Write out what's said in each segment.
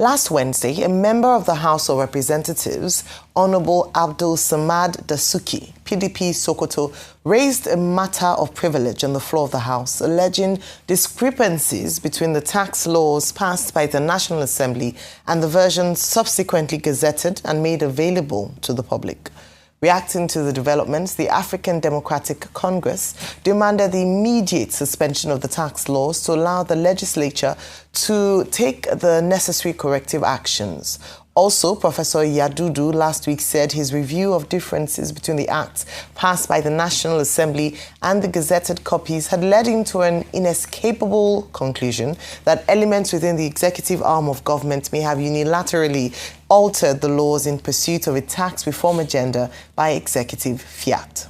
Last Wednesday, a member of the House of Representatives, Honorable Abdul Samad Dasuki, PDP Sokoto, raised a matter of privilege on the floor of the House, alleging discrepancies between the tax laws passed by the National Assembly and the versions subsequently gazetted and made available to the public. Reacting to the developments, the African Democratic Congress demanded the immediate suspension of the tax laws to allow the legislature to take the necessary corrective actions. Also, Professor Yadudu last week said his review of differences between the acts passed by the National Assembly and the gazetted copies had led him to an inescapable conclusion that elements within the executive arm of government may have unilaterally altered the laws in pursuit of a tax reform agenda by executive fiat.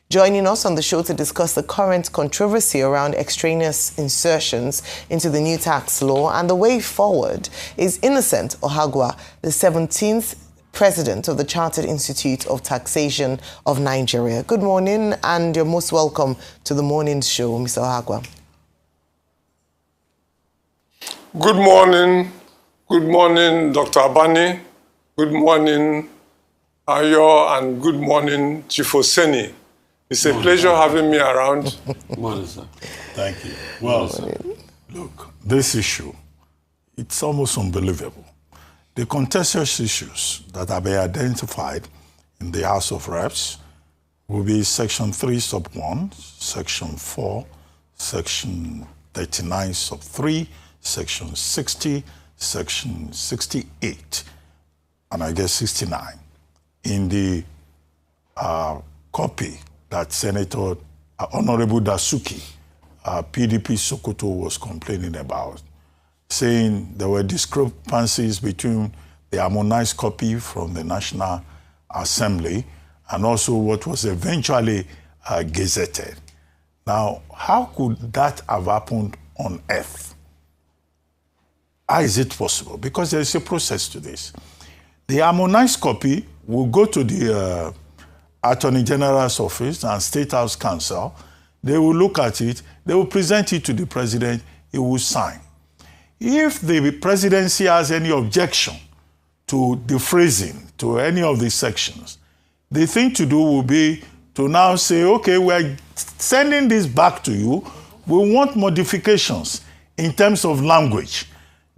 Joining us on the show to discuss the current controversy around extraneous insertions into the new tax law and the way forward is Innocent Ohagwa, the 17th President of the Chartered Institute of Taxation of Nigeria. Good morning, and you're most welcome to the morning show, Mr. Ohagwa. Good morning. Good morning, Dr. Abani. Good morning, Ayo, and good morning, Chief Oseni. It's a pleasure having me around. Good morning, sir. Thank you. Well, look, this issue, it's almost unbelievable. The contentious issues that have been identified in the House of Reps will be Section 3, Sub 1, Section 4, Section 39, Sub 3, Section 60, Section 68, and I guess 69. In the copy that Senator Honorable Dasuki, PDP Sokoto, was complaining about, saying there were discrepancies between the harmonized copy from the National Assembly and also what was eventually gazetted. Now, how could that have happened on earth? How is it possible? Because there is a process to this. The harmonized copy will go to the Attorney General's office and State House Counsel. They will look at it, they will present it to the president, he will sign. If the presidency has any objection to the phrasing, to any of these sections, the thing to do will be to now say, okay, we're sending this back to you, we want modifications in terms of language.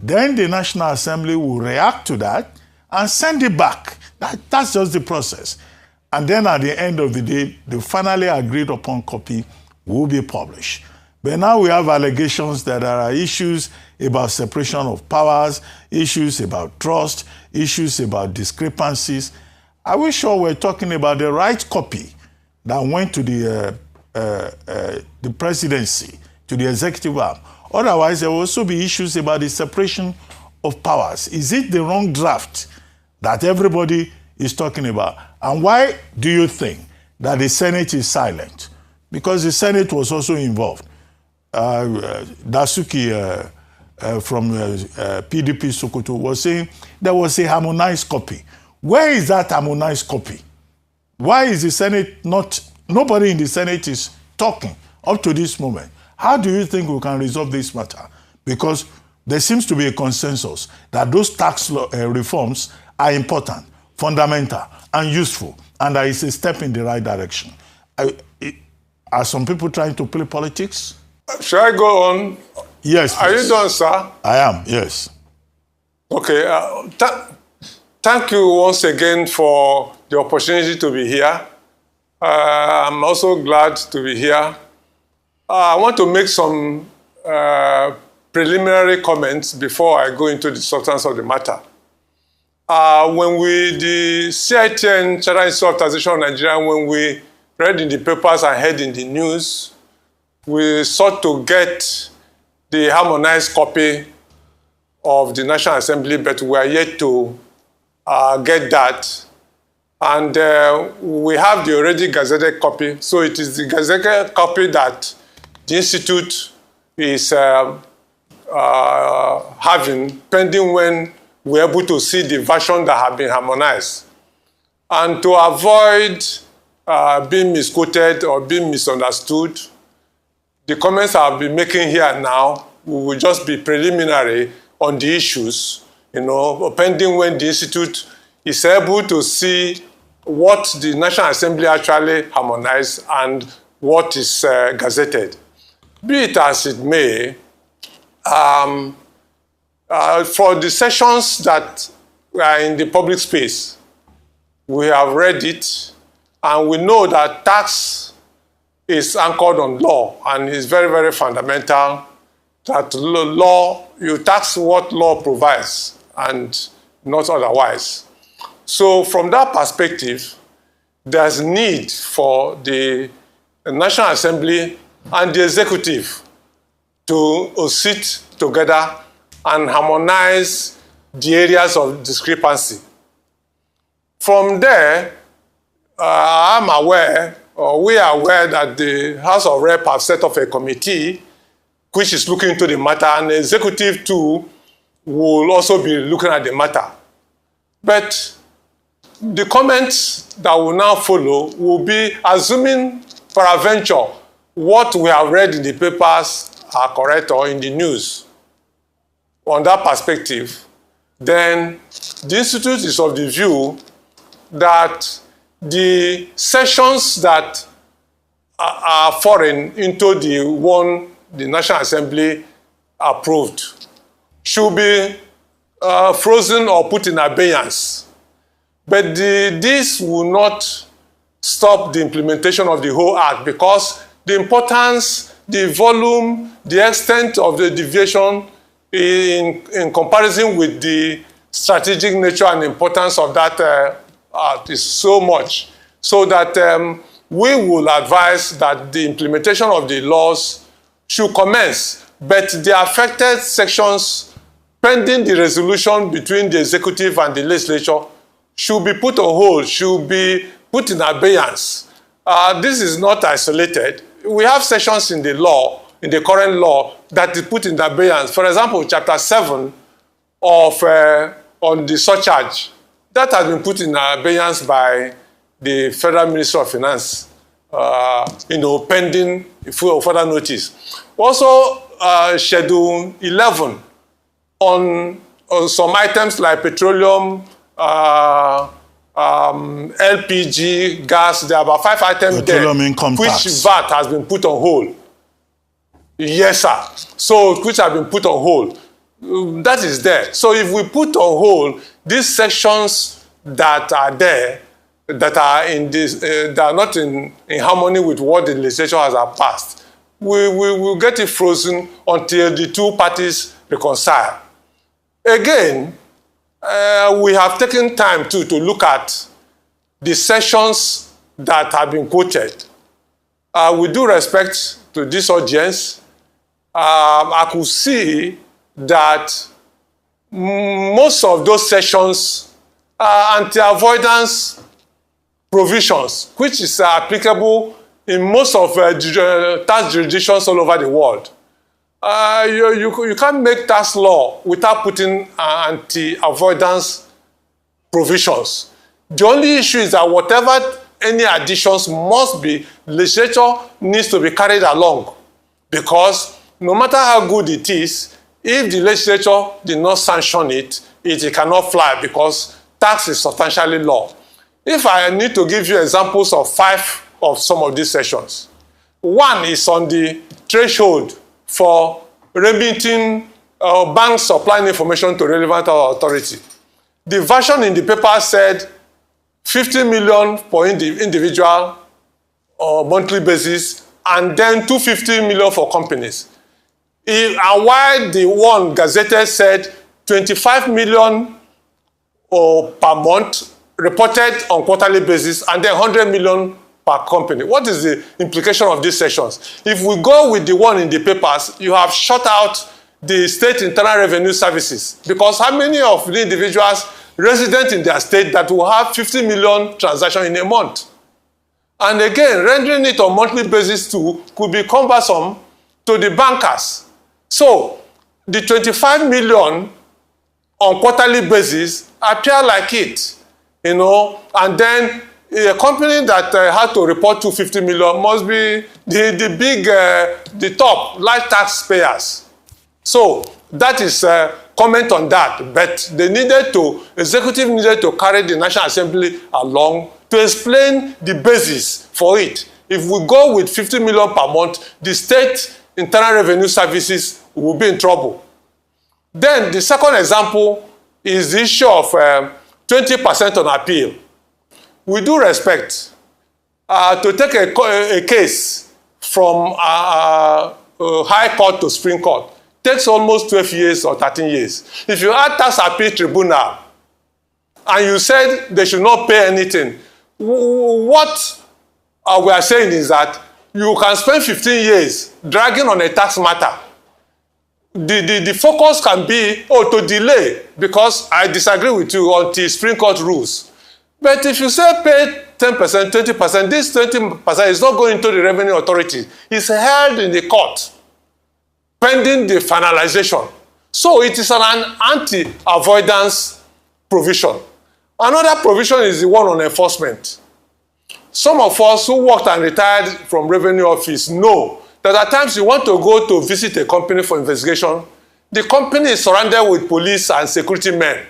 Then the National Assembly will react to that and send it back. That's just the process. And then at the end of the day, the finally agreed upon copy will be published. But now we have allegations that there are issues about separation of powers, issues about trust, issues about discrepancies. Are we sure we're talking about the right copy that went to the presidency, to the executive arm? Otherwise, there will also be issues about the separation of powers. Is it the wrong draft that everybody is talking about? And why do you think that the Senate is silent? Because the Senate was also involved. Dasuki from PDP Sokoto was saying there was a harmonized copy. Where is that harmonized copy? Why is the Senate nobody in the Senate is talking up to this moment? How do you think we can resolve this matter? Because there seems to be a consensus that those tax reforms are important, fundamental, and useful, and that is a step in the right direction. Are some people trying to play politics? Shall I go on? Yes, please. Are you done, sir? I am, yes. Okay. Thank you once again for the opportunity to be here. I'm also glad to be here. I want to make some preliminary comments before I go into the substance of the matter. When the CITN, Chartered Institute of Taxation of Nigeria, when we read in the papers and heard in the news, we sought to get the harmonized copy of the National Assembly, but we are yet to get that. And we have the already gazetted copy. So it is the gazetted copy that the Institute is having, pending when we're able to see the version that have been harmonized. And to avoid being misquoted or being misunderstood, the comments I'll be making here now will just be preliminary on the issues pending when the institute is able to see what the National Assembly actually harmonized and what is gazetted. Be it as it may, for the sessions that are in the public space, we have read it, and we know that tax is anchored on law and is very, very fundamental, that law, you tax what law provides and not otherwise. So from that perspective, there's need for the National Assembly and the Executive to sit together and harmonize the areas of discrepancy. From there, I'm aware, or we are aware, that the House of Rep have set up a committee which is looking into the matter, and the Executive too will also be looking at the matter. But the comments that will now follow will be assuming peradventure what we have read in the papers are correct or in the news. On that perspective, then the Institute is of the view that the sessions that are foreign into the one the National Assembly approved should be frozen or put in abeyance. But this will not stop the implementation of the whole act, because the importance, the volume, the extent of the deviation in comparison with the strategic nature and importance of that act is so much, so that we will advise that the implementation of the laws should commence, but the affected sections, pending the resolution between the executive and the legislature, should be put on hold, should be put in abeyance. This is not isolated. We have sections in the law, in the current law, that is put in abeyance. For example, Chapter 7 of on the surcharge, that has been put in abeyance by the Federal Ministry of Finance, pending further notice. Also, Schedule 11 on some items like petroleum, LPG, gas. There are about 5 items there, which VAT has been put on hold. Yes, sir. So, which have been put on hold. That is there. So, if we put on hold these sections that are there, that are in this, that are not in harmony with what the legislature has passed, we will get it frozen until the two parties reconcile. Again, we have taken time to look at the sections that have been quoted. With due respect to this audience, I could see that most of those sections are anti-avoidance provisions, which is applicable in most of tax jurisdictions all over the world. You can't make tax law without putting anti-avoidance provisions. The only issue is that whatever any additions must be, legislature needs to be carried along, because no matter how good it is, if the legislature did not sanction it, it cannot fly, because tax is substantially law. If I need to give you examples of 5 of some of these sections, one is on the threshold for remitting banks supplying information to relevant authority. The version in the paper said 50 million for individual or monthly basis, and then 250 million for companies. And while the one gazetted said 25 million per month reported on quarterly basis, and then 100 million per company. What is the implication of these sections? If we go with the one in the papers, you have shut out the state internal revenue services, because how many of the individuals resident in their state that will have 50 million transactions in a month? And again, rendering it on monthly basis too could be cumbersome to the bankers. So the 25 million on quarterly basis appear like it, and then a company that had to report 250 million must be the top large taxpayers. So that is comment on that, but executive needed to carry the National Assembly along to explain the basis for it. If we go with 50 million per month, the state internal revenue services will be in trouble. Then the second example is the issue of 20% on appeal. We do respect to take a case from High Court to Supreme Court takes almost 12 years or 13 years. If you add tax appeal tribunal and you said they should not pay anything, what we are saying is that you can spend 15 years dragging on a tax matter. The focus can be, to delay, because I disagree with you until Supreme Court rules. But if you say pay 10%, 20%, this 20% is not going to the Revenue Authority. It's held in the court, pending the finalization. So it is an anti-avoidance provision. Another provision is the one on enforcement. Some of us who worked and retired from Revenue Office know that at times you want to go to visit a company for investigation. The company is surrounded with police and security men.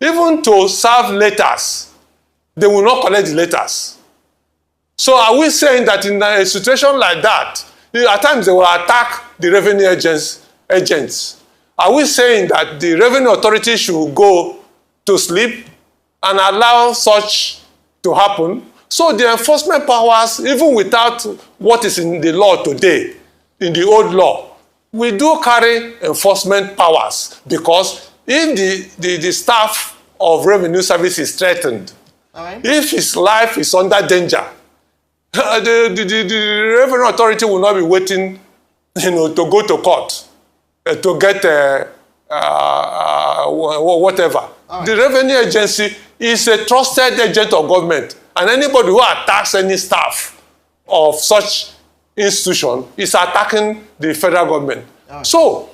Even to serve letters, they will not collect the letters. So are we saying that in a situation like that, at times they will attack the revenue agents? Are we saying that the Revenue Authority should go to sleep and allow such to happen? So the enforcement powers, even without what is in the law today, in the old law, we do carry enforcement powers, because if the staff of revenue service is threatened, if his life is under danger, the Revenue Authority will not be waiting, to go to court to get whatever. The revenue agency is a trusted agent of government, and anybody who attacks any staff of such institution is attacking the federal government. So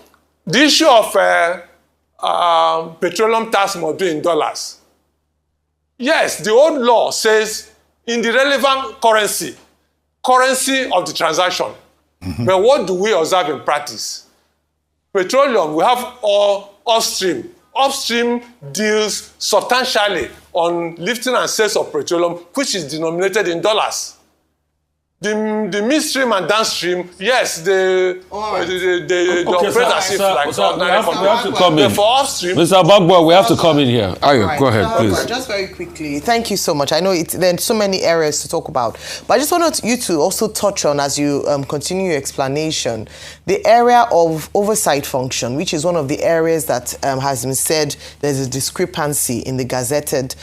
the issue of petroleum tax must be in dollars. Yes, the old law says in the relevant currency of the transaction. But what do we observe in practice? Petroleum, we have all upstream. Upstream deals substantially on lifting and sales of petroleum, which is denominated in dollars. The midstream and downstream, yes, they operate as if like ordinary company. We have to come in. For upstream, Mr. Abagbo, we have to come in here. Ayo, go ahead, please. Just very quickly, thank you so much. I know there's so many areas to talk about, but I just wanted you to also touch on, as you continue your explanation, the area of oversight function, which is one of the areas that has been said there's a discrepancy in the gazetted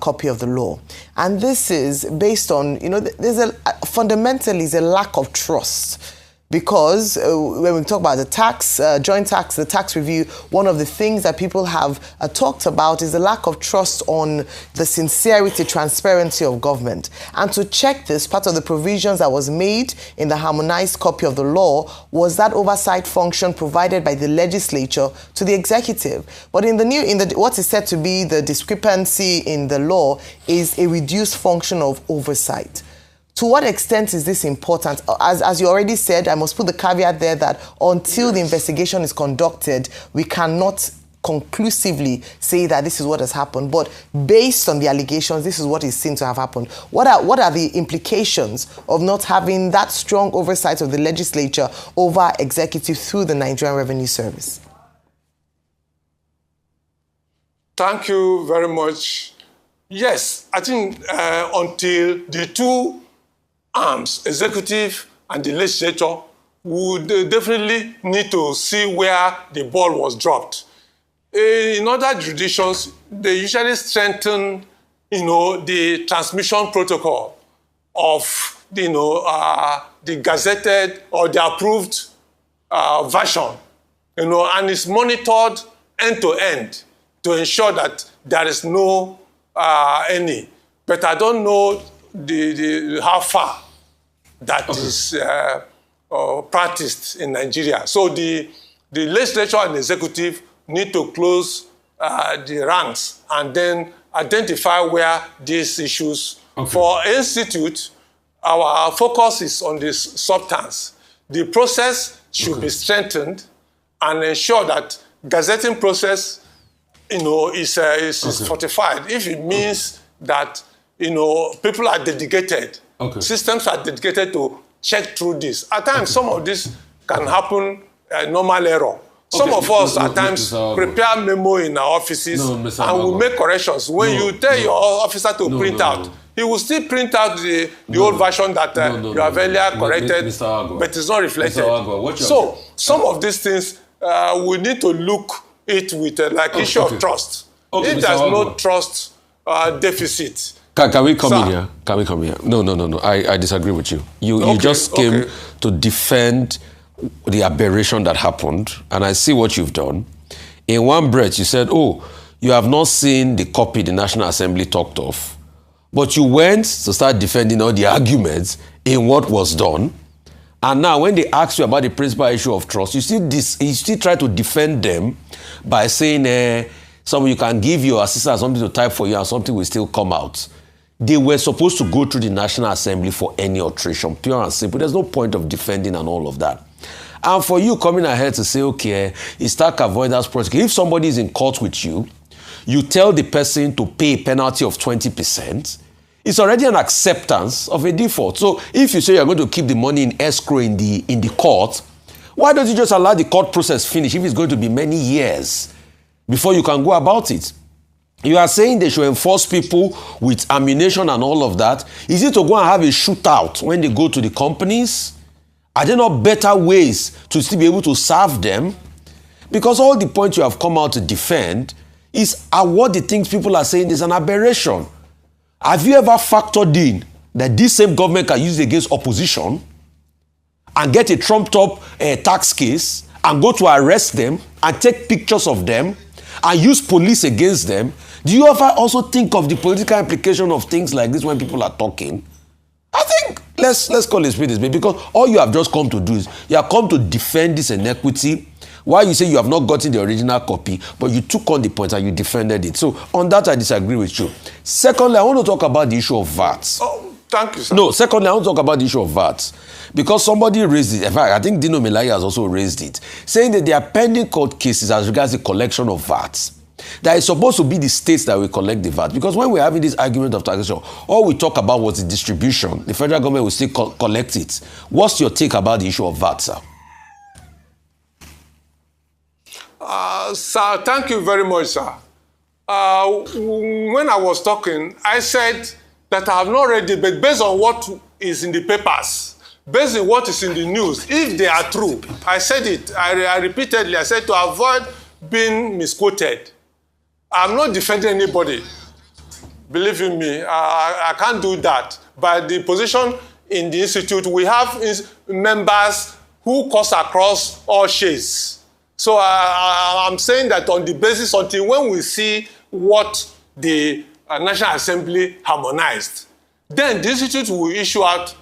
copy of the law. And this is based on, there's fundamentally is a lack of trust, because when we talk about the tax, joint tax, the tax review, one of the things that people have talked about is the lack of trust on the sincerity, transparency of government. And to check this, part of the provisions that was made in the harmonized copy of the law was that oversight function provided by the legislature to the executive. But in what is said to be the discrepancy in the law is a reduced function of oversight. To what extent is this important? As you already said, I must put the caveat there that until the investigation is conducted, we cannot conclusively say that this is what has happened. But based on the allegations, this is what is seen to have happened. What are the implications of not having that strong oversight of the legislature over executive through the Nigerian Revenue Service? Thank you very much. Yes, I think until the two arms, executive and the legislature, would definitely need to see where the ball was dropped. In other jurisdictions, they usually strengthen, the transmission protocol of, the gazetted or the approved version, and it's monitored end to end to ensure that there is no any. But I don't know how far that is practiced in Nigeria. So the legislature and the executive need to close the ranks and then identify where these issues. Okay. For institute, our focus is on this substance. The process should be strengthened and ensure that gazetting process, is fortified, if it means that, people are dedicated, systems are dedicated to check through this. At times, some of this can happen normal error. Some of us at times prepare memo in our offices and we make corrections. When you tell your officer to print out, he will still print out the old version that you have earlier corrected, but it's not reflected. So some of these things, we need to look it with issue of trust. If there's no trust deficit. Can we come in here? Can we come here? No. I disagree with you. You just came to defend the aberration that happened, and I see what you've done. In one breath, you said, you have not seen the copy the National Assembly talked of, but you went to start defending all the arguments in what was done. And now when they ask you about the principal issue of trust, you still try to defend them by saying, you can give your assistant something to type for you and something will still come out. They were supposed to go through the National Assembly for any alteration, pure and simple. There's no point of defending and all of that. And for you coming ahead to say, it's tax avoidance protocol. If somebody is in court with you, you tell the person to pay a penalty of 20%, it's already an acceptance of a default. So if you say you're going to keep the money in escrow in the court, why don't you just allow the court process finish if it's going to be many years before you can go about it? You are saying they should enforce people with ammunition and all of that. Is it to go and have a shootout when they go to the companies? Are there not better ways to still be able to serve them? Because all the points you have come out to defend are what the things people are saying is an aberration. Have you ever factored in that this same government can use it against opposition and get a trumped-up tax case and go to arrest them and take pictures of them and use police against them? Do you ever also think of the political implication of things like this when people are talking? I think let's call it spade, because all you have just come to do is you have come to defend this inequity. Why you say you have not gotten the original copy, but you took on the point and you defended it. So on that, I disagree with you. Secondly, I want to talk about the issue of VAT. Oh, thank you, sir. No, secondly, I want to talk about the issue of VAT. Because somebody raised it. In fact, I think Dino Melaya has also raised it, saying that there are pending court cases as regards the collection of VAT. That is supposed to be the states that will collect the VAT. Because when we're having this argument of taxation, all we talk about was the distribution. The federal government will still collect it. What's your take about the issue of VAT, sir? Sir, thank you very much, sir. When I was talking, I said that I have not read it, but based on what is in the papers, based on what is in the news, if they are true, I said it, I repeatedly, I said to avoid being misquoted. I'm not defending anybody. Believe in me, I can't do that. But the position in the institute, we have members who cuts across all shades. So I'm saying that on the basis until when we see what the National Assembly harmonized, then the institute will issue out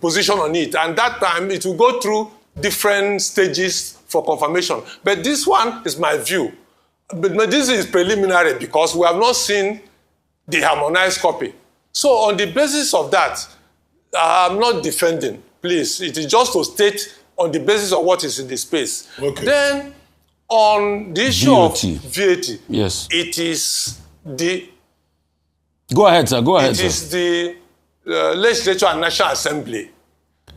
position on it. And that time it will go through different stages for confirmation. But this one is my view. But this is preliminary because we have not seen the harmonized copy. So on the basis of that, I'm not defending. Please, it is just to state on the basis of what is in the space. Okay. Then, on the issue of VAT, yes, it is the... Go ahead, sir. Go ahead, sir. It is the Legislature and National Assembly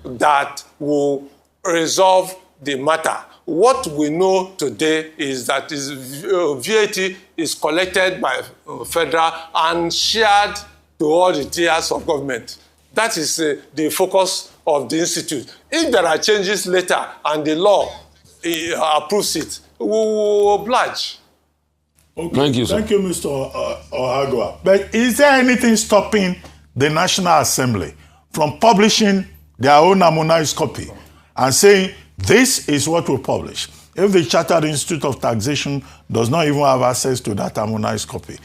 that will resolve the matter. What we know today is that VAT is collected by federal and shared to all the tiers of government. That is the focus of the institute. If there are changes later and the law approves it, we will oblige. Okay. Thank you, sir. Thank you, Mr. Ohagwa. But is there anything stopping the National Assembly from publishing their own harmonized copy and saying, this is what we publish? If the Chartered Institute of Taxation does not even have access to that harmonized copy,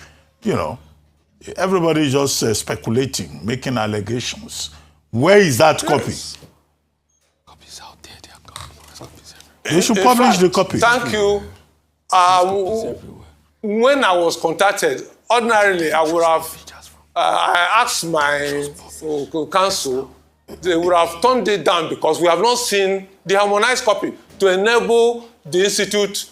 everybody is just speculating, making allegations. Where is that copy? Copies out there. They are copies everywhere. They should publish the copy. Thank you. When I was contacted, ordinarily I would have I asked my counsel, they would have turned it down because we have not seen the harmonized copy to enable the institute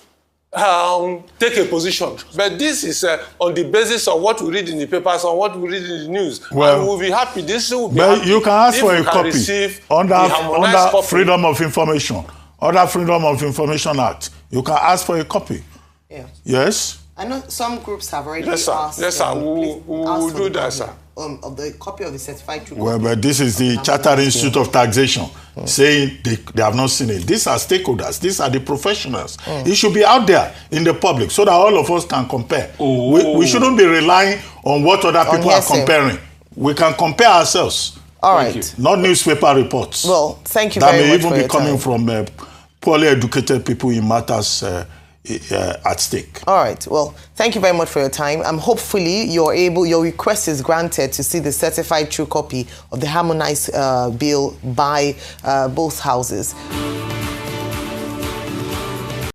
take a position. But this is on the basis of what we read in the papers, on what we read in the news. Well, and we'll be happy. This will be but happy you can ask for a copy under copy. Freedom of Information, under Freedom of Information Act. You can ask for a copy. Yeah. Yes? I know some groups have already Yes, sir. asked. Yes, sir. We will do that, sir. Of the copy of the certified true Well, copy. but this is the Chartered Institute of Taxation saying they have not seen it. These are stakeholders. These are the professionals. It should be out there in the public so that all of us can compare. We shouldn't be relying on what other people are comparing. We can compare ourselves. All right. Not newspaper reports. Well, thank you very much that may even for be your coming time. from poorly educated people in matters at stake. All right. Well, thank you very much for your time. Hopefully your request is granted to see the certified true copy of the harmonized bill by both houses.